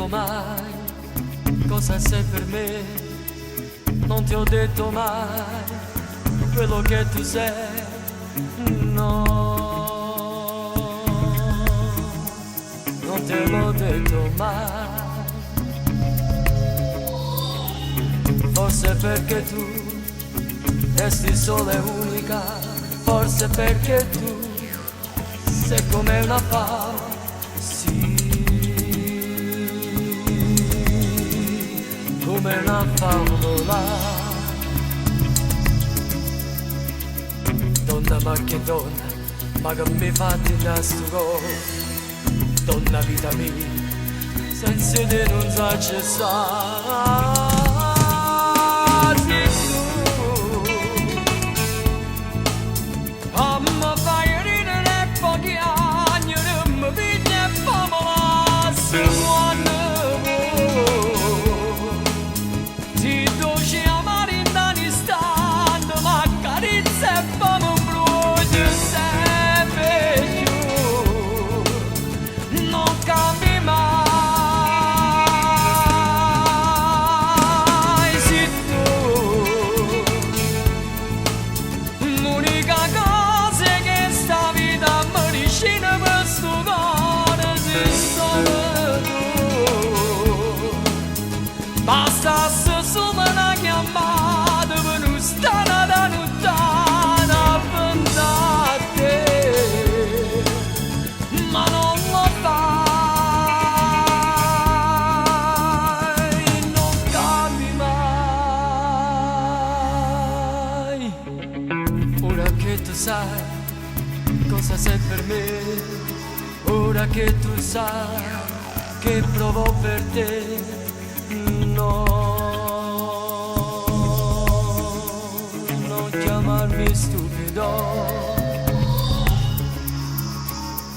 detto mai cosa sei per me, non ti ho detto mai quello che tu sei, no, non te l'ho detto mai. Forse perché tu resti sola e unica, forse perché tu sei come una favola, sì, come una favola. Donna ma che donna, ma che mi fatti da sto cuore, donna vita mia, senza te non so ci sta. Bastasse solo una chiamata per non stare da lontana a te, ma non lo fai, non cambi mai. Ora che tu sai cosa sei per me, ora che tu sai che provo per te, no, non chiamarmi stupido,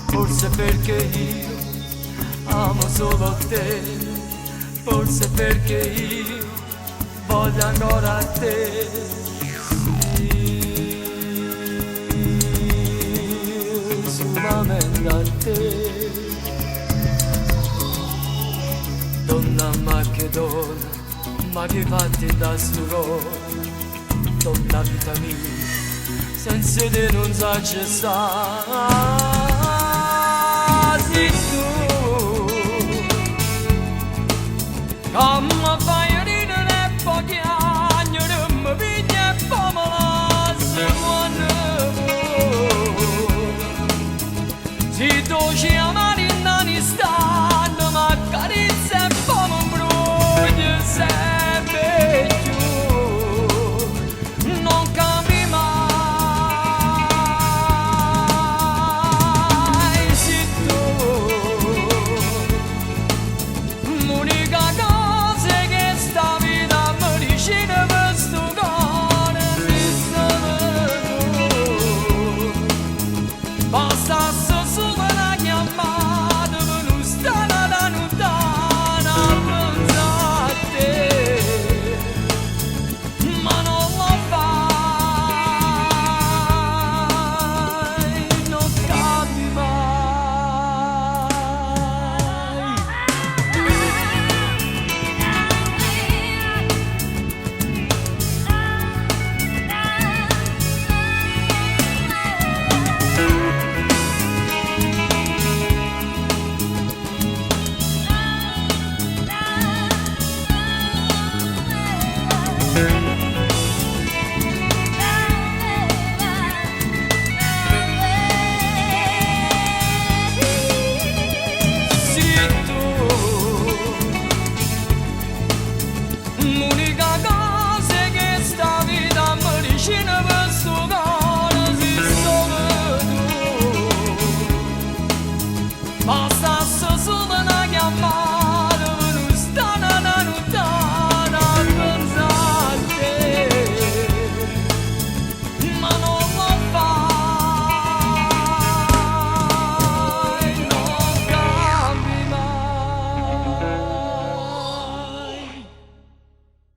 forse perché io amo solo te, forse perché io voglio ancora te, sì, solamente a te. Donna ma che donna, ma che fatti da sto cuore, donna vita mia, senza te non so ci sta, sì tu, come fai